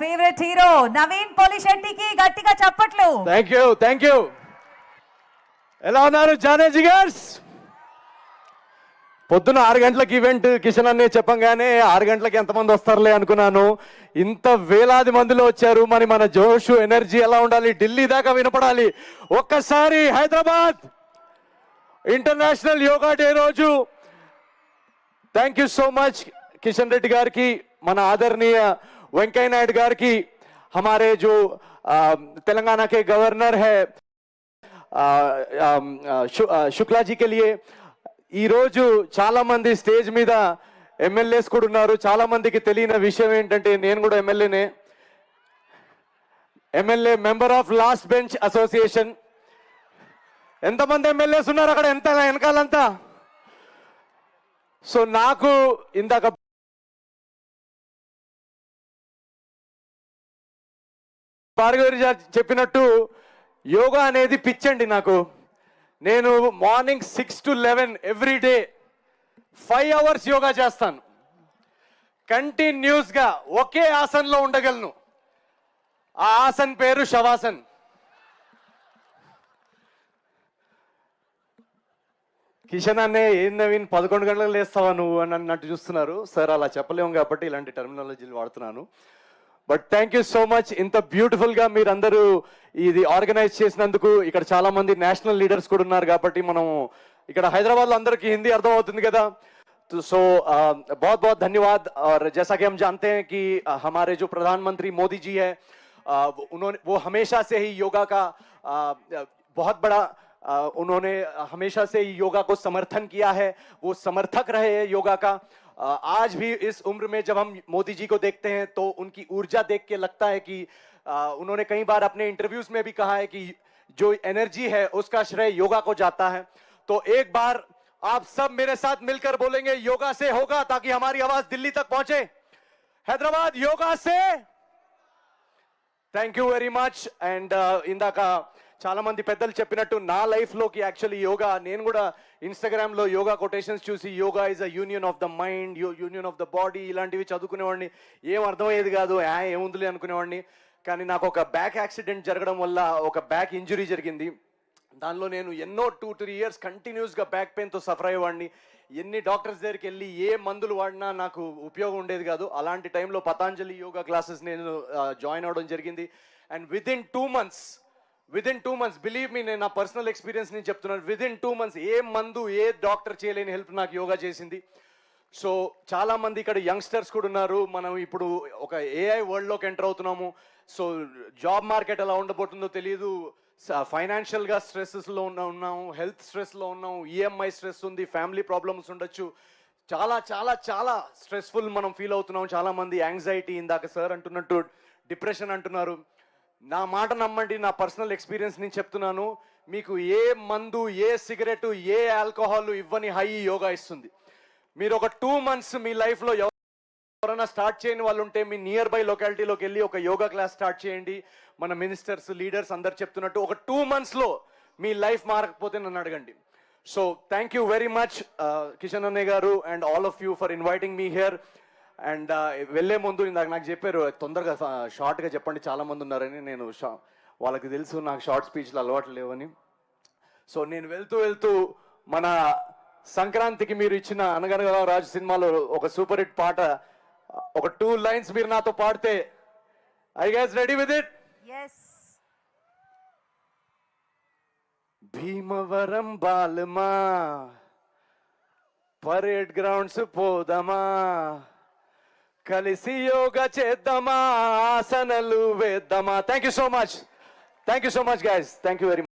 Favourite hero Naveen పోలిశెట్టికి గట్టిగా చప్పట్లు. Thank you. ఎలా ఉన్నారు జానే జిగర్స్? పొద్దున 6 గంటలకు ఈవెంట్ కిషన్ అనే చెప్పంగానే 6 గంటలకు ఎంతమంది వస్తారులే అనుకున్నాను. ఇంత వేలాది మందిలో వచ్చారు. మరి మన జోష్ ఎనర్జీ ఎలా ఉండాలి? ఢిల్లీ దాకా వినపడాలి. ఒక్కసారి హైదరాబాద్ ఇంటర్నేషనల్ యోగా డే రోజు thank you so much Kishan Reddy గారికి, మన ఆదరణీయ वेंकैया नायडू गार की, हमारे जो तेलंगाना के गवर्नर है शुक्ला जी के लिए ఈ రోజు చాలా మంది స్టేజ్ మీద ఎమ్మెల్యేస్ కూడా ఉన్నారు. చాలా మందికి తెలియని విషయం ఏంటంటే నేను కూడా MLA member of last bench association. ఎంతమంది ఎమ్మెల్యేస్ ఉన్నారు అక్కడ? ఎంత వెనకాలంతా? సో నాకు ఇందాక భార్గవి చెప్పినట్టు యోగా అనేది పిచ్చండి నాకు. నేను morning 6 to 11 every day 5 hours yoga చేస్తాను. కంటిన్యూస్గా ఒకే ఆసన్లో ఉండగలను. ఆ ఆసన్ పేరు శవాసన్. కిషన్ అన్నే ఏం నవీన్ 11 గంటలకు లేస్తావా నువ్వు అని అన్నట్టు చూస్తున్నారు. సార్ అలా చెప్పలేము కాబట్టి ఇలాంటి టర్మినాలజీలు వాడుతున్నాను. But thank you so much. ఇంత బ్యూటిఫుల్ గా మీరందరూ ఇది ఆర్గనైజ్ చేసినందుకు. ఇక్కడ చాలా మంది నేషనల్ లీడర్స్ కూడా ఉన్నారు కాబట్టి మనం ఇక్కడ హైదరాబాద్ లో అందరికీ హిందీ అర్థం అవుతుంది కదా. సో बहुत बहुत धन्यवाद. और जैसा कि हम जानते हैं कि हमारे जो प्रधानमंत्री मोदी जी है वो हमेशा से ही योगा का बहुत बड़ा उन्होंने हमेशा से ही योगा को समर्थन किया है. वो समर्थक रहे हैं योगा का. आज भी इस उम्र में जब हम मोदी जी को देखते हैं तो उनकी ऊर्जा देख के लगता है कि उन्होंने कई बार अपने इंटरव्यूज में भी कहा है कि जो एनर्जी है उसका श्रेय योगा को जाता है. तो एक बार आप सब मेरे साथ मिलकर बोलेंगे योगा से होगा, ताकि हमारी आवाज दिल्ली तक पहुंचे. हैदराबाद योगा से. Thank you very much. And ఇందాక చాలా మంది పెద్దలు చెప్పినట్టు నా లైఫ్లోకి యాక్చువల్లీ యోగా, నేను కూడా ఇన్స్టాగ్రామ్లో యోగా కొటేషన్స్ చూసి yoga is a union of the mind, union of the body ఇలాంటివి చదువుకునేవాడిని. ఏం అర్థమయ్యేది కాదు, ఏముందిలే అనుకునేవాడిని. కానీ నాకు ఒక బ్యాక్ యాక్సిడెంట్ జరగడం వల్ల ఒక బ్యాక్ ఇంజురీ జరిగింది. దానిలో నేను ఎన్నో 2-3 years కంటిన్యూస్గా బ్యాక్ పెయిన్తో సఫర్ అయ్యేవాడిని. ఎన్ని డాక్టర్స్ దగ్గరికి వెళ్ళి ఏ మందులు వాడినా నాకు ఉపయోగం ఉండేది కాదు. అలాంటి టైంలో పతాంజలి యోగా క్లాసెస్ నేను జాయిన్ అవ్వడం జరిగింది. And within 2 months believe me, నేను నా పర్సనల్ ఎక్స్పీరియన్స్ నేను చెప్తున్నాను, విదిన్ 2 months ఏ మందు ఏ డాక్టర్ చేయలేని హెల్ప్ నాకు యోగా చేసింది. సో చాలా మంది ఇక్కడ యంగ్స్టర్స్ కూడా ఉన్నారు. మనం ఇప్పుడు ఒక ఏఐ వరల్డ్లోకి ఎంటర్ అవుతున్నాము. సో జాబ్ మార్కెట్ ఎలా ఉండబోతుందో తెలియదు. ఫైనాన్షియల్గా స్ట్రెస్లో ఉన్నాము, హెల్త్ స్ట్రెస్లో ఉన్నాము, ఈఎంఐ స్ట్రెస్ ఉంది, ఫ్యామిలీ ప్రాబ్లమ్స్ ఉండొచ్చు. చాలా చాలా చాలా స్ట్రెస్ఫుల్ మనం ఫీల్ అవుతున్నాం. చాలామంది యాంగ్జైటీ, ఇందాక సార్ అంటున్నట్టు డిప్రెషన్ అంటున్నారు. నా మాట నమ్మండి, నా పర్సనల్ ఎక్స్పీరియన్స్ నేను చెప్తున్నాను. మీకు ఏ మందు, ఏ సిగరెట్, ఏ ఆల్కహాల్ ఇవ్వని హై యోగా ఇస్తుంది. మీరు ఒక 2 months మీ లైఫ్లో ఎవరైనా స్టార్ట్ చేయని వాళ్ళు ఉంటే మీ నియర్ బై లొకాలిటీలోకి వెళ్ళి ఒక యోగా క్లాస్ స్టార్ట్ చేయండి. మన మినిస్టర్స్, లీడర్స్ అందరు చెప్తున్నట్టు ఒక 2 monthsలో మీ లైఫ్ మారకపోతే నన్ను అడగండి. So thank you very much Kishan అన్నయ్య గారు and all of you for inviting me here. And వెళ్ళే ముందు ఇందాక నాకు చెప్పారు తొందరగా షార్ట్గా చెప్పండి, చాలామంది ఉన్నారని. నేను వాళ్ళకి తెలుసు నాకు షార్ట్ స్పీచ్లు అలవాటు లేవని. సో నేను వెళ్తూ మన సంక్రాంతికి మీరు ఇచ్చిన అనగనగా రాజు సినిమాలో ఒక సూపర్ హిట్ పాట, ఒక 2 lines మీరు నాతో పాడితే, I guys ready with it? yes. Bhimavaram బాలమా పరేడ్ గ్రౌండ్స్ పోదమా, కలిసి యోగా చేద్దామా, ఆసనలు వేద్దామా. Thank you so much guys. Thank you very much.